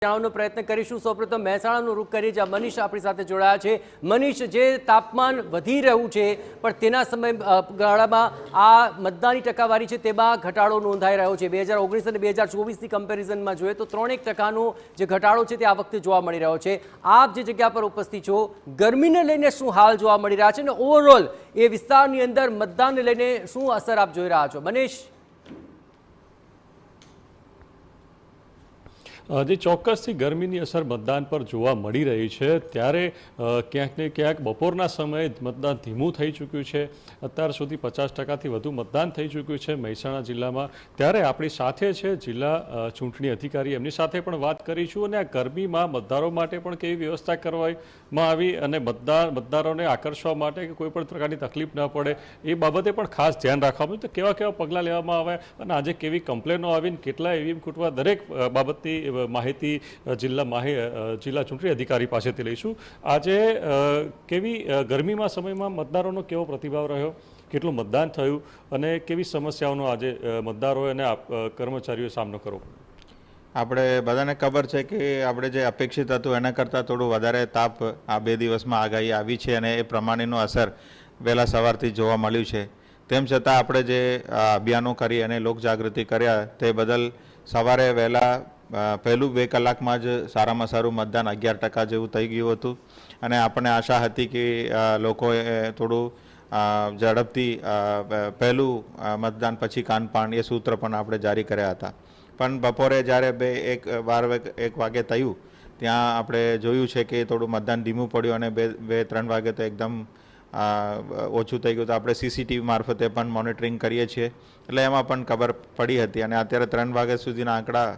જાણવાનો પ્રયત્ન કરીશું। સૌપ્રથમ મહેસાણાનું રૂખ કરી જ્યાં મનીષ આપણી સાથે જોડાયા છે। મનીષ, જે તાપમાન વધી રહ્યું છે પણ તેના સમયગાળામાં આ મતદાનની ટકાવારી છે તેમાં ઘટાડો નોંધાઈ રહ્યો છે। 2019 અને 2024ની કમ્પેરિઝનમાં જોઈએ તો 3% જે ઘટાડો છે તે આ વખતે જોવા મળી રહ્યો છે। આપ જે જગ્યા પર ઉપસ્થિત છો, ગરમીને લઈને શું હાલ જોવા મળી રહ્યા છે અને ઓવરઓલ એ વિસ્તારની અંદર મતદાનને લઈને શું અસર આપ જોઈ રહ્યા છો? મનીષ, જે ચોક્કસથી ગરમીની અસર મતદાન પર જોવા મળી રહી છે, ત્યારે ક્યાંક ને ક્યાંક બપોરના સમયે મતદાન ધીમું થઈ ચૂક્યું છે। અત્યાર સુધી 50%થી વધુ મતદાન થઈ ચૂક્યું છે મહેસાણા જિલ્લામાં। ત્યારે આપણી સાથે છે જિલ્લા ચૂંટણી અધિકારી, એમની સાથે પણ વાત કરીશું અને આ ગરમીમાં મતદારો માટે પણ કેવી વ્યવસ્થા કરવામાં આવી અને મતદારોને આકર્ષવા માટે કે કોઈ પણ પ્રકારની તકલીફ ન પડે એ બાબતે પણ ખાસ ધ્યાન રાખવામાં તો કેવા કેવા પગલાં લેવામાં આવ્યા અને આજે કેવી કમ્પ્લેનો આવીને કેટલા ઈવીએમ ખૂટવા, દરેક બાબતની માહિતી જિલ્લા ચૂંટણી અધિકારી પાસેથી લઈશું। આજે કેવી ગરમીમાં સમયમાં મતદારોનો કેવો પ્રતિભાવ રહ્યો, કેટલું મતદાન થયું અને કેવી સમસ્યાઓનો આજે મતદારોએ અને કર્મચારીઓએ સામનો કરવો? આપણે બધાને ખબર છે કે આપણે જે અપેક્ષિત હતું એના કરતાં થોડું વધારે તાપ આ 2 દિવસમાં આગાહી આવી છે અને એ પ્રમાણેનો અસર વહેલા સવારથી જોવા મળ્યું છે। તેમ છતાં આપણે જે અભિયાનો કરી અને લોકજાગૃતિ કર્યા તે બદલ સવારે વહેલા પહેલું 2 કલાકમાં જ સારામાં સારું મતદાન 11% જેવું થઈ ગયું હતું અને આપણને આશા હતી કે લોકોએ થોડું ઝડપથી પહેલું મતદાન પછી કાનપાન એ સૂત્ર પણ આપણે જારી કર્યા હતા। પણ બપોરે જ્યારે 1 વાગે થયું ત્યાં આપણે જોયું છે કે થોડું મતદાન ધીમું પડ્યું અને 2-3 વાગે તો એકદમ ઓછું થઈ ગયું। તો આપણે સીસીટીવી મારફતે પણ મોનિટરિંગ કરીએ છીએ એટલે એમાં પણ ખબર પડી હતી અને અત્યારે 3 વાગ્યા સુધીના આંકડા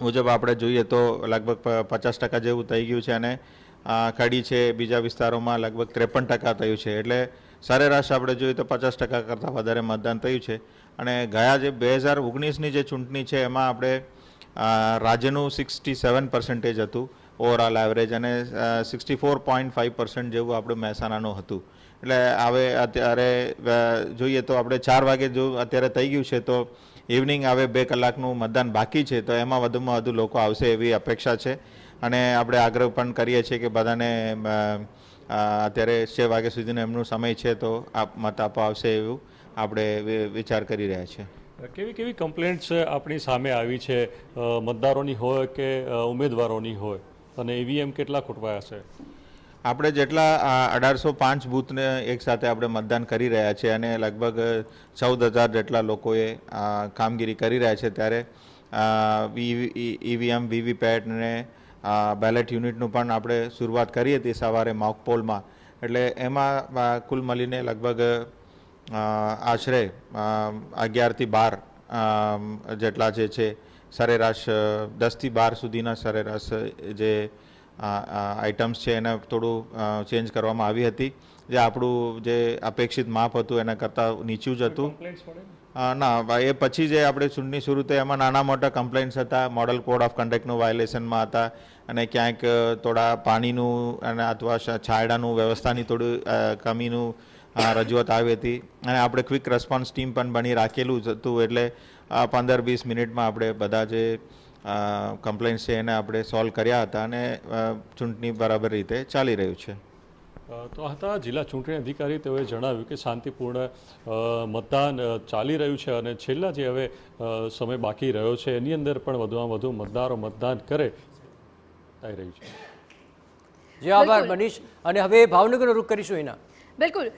મુજબ આપણે જોઈએ તો લગભગ 50% જેવું થઈ ગયું છે અને કડી છે બીજા વિસ્તારોમાં લગભગ 53% થયું છે। એટલે સરેરાશ આપણે જોઈએ તો 50% કરતાં વધારે મતદાન થયું છે અને ગયા જે 2019ની જે ચૂંટણી છે એમાં આપણે રાજ્યનું 67% હતું ઓવરઓલ એવરેજ અને 64.5% જેવું આપણે મહેસાણાનું હતું। એટલે હવે અત્યારે જોઈએ તો આપણે 4 વાગે જો અત્યારે થઈ ગયું છે તો ઇવનિંગ હવે 2 કલાકનું મતદાન બાકી છે તો એમાં વધુમાં વધુ લોકો આવશે એવી અપેક્ષા છે અને આપણે આગ્રહ પણ કરીએ છીએ કે બધાને અત્યારે 6 વાગ્યા સુધીનો એમનો સમય છે તો મત આપવા આવશે એવું આપણે વિચાર કરી રહ્યા છીએ। કેવી કેવી કમ્પ્લેન્ટ્સ આપણી સામે આવી છે, મતદારોની હોય કે ઉમેદવારોની હોય, અને ઈવીએમ કેટલા ખૂટવાયા છે? આપણે જેટલા 1805 બૂથને એકસાથે આપણે મતદાન કરી રહ્યા છીએ અને લગભગ 14,000 જેટલા લોકોએ કામગીરી કરી રહ્યા છે। ત્યારે ઈવીએમ, વીવીપેટ ને બેલેટ યુનિટનું પણ આપણે શરૂઆત કરી હતી સવારે મોક પોલમાં। એટલે એમાં કુલ મળીને લગભગ આશરે 11 થી 12 જેટલા જે છે સરેરાશ 10 થી 12 સુધીના સરેરાશ જે આઇટમ્સ છે એને થોડું ચેન્જ કરવામાં આવી હતી, જે આપણું જે અપેક્ષિત માપ હતું એના કરતાં નીચું જ હતું। ના, એ પછી જે આપણે ચૂંટણી શરૂ થઈ એમાં નાના મોટા કમ્પ્લેન્ટ્સ હતા, મોડલ કોડ ઓફ કન્ડક્ટનું વાયોલેશનમાં હતા અને ક્યાંક થોડા પાણીનું અને અથવા છાંયડાનું વ્યવસ્થાની થોડી કમીનું રજૂઆત આવી હતી અને આપણે ક્વિક રિસ્પોન્સ ટીમ પણ બની રાખેલું જ હતું। એટલે 15-20 મિનિટમાં આપણે બધા જે કમ્પ્લેન્ટ્સ છે એને આપણે સોલ્વ કર્યા હતા અને ચૂંટણી બરાબર રીતે ચાલી રહ્યું છે। તો હતા જિલ્લા ચૂંટણી અધિકારી, તેઓએ જણાવ્યું કે શાંતિપૂર્ણ મતદાન ચાલી રહ્યું છે અને છેલ્લા જે હવે સમય બાકી રહ્યો છે એની અંદર પણ વધુમાં વધુ મતદારો મતદાન કરે થઈ રહ્યું છે। જે આભાર મનીષ। અને હવે ભાવનગરનો રૂખ કરીશું એના। બિલકુલ।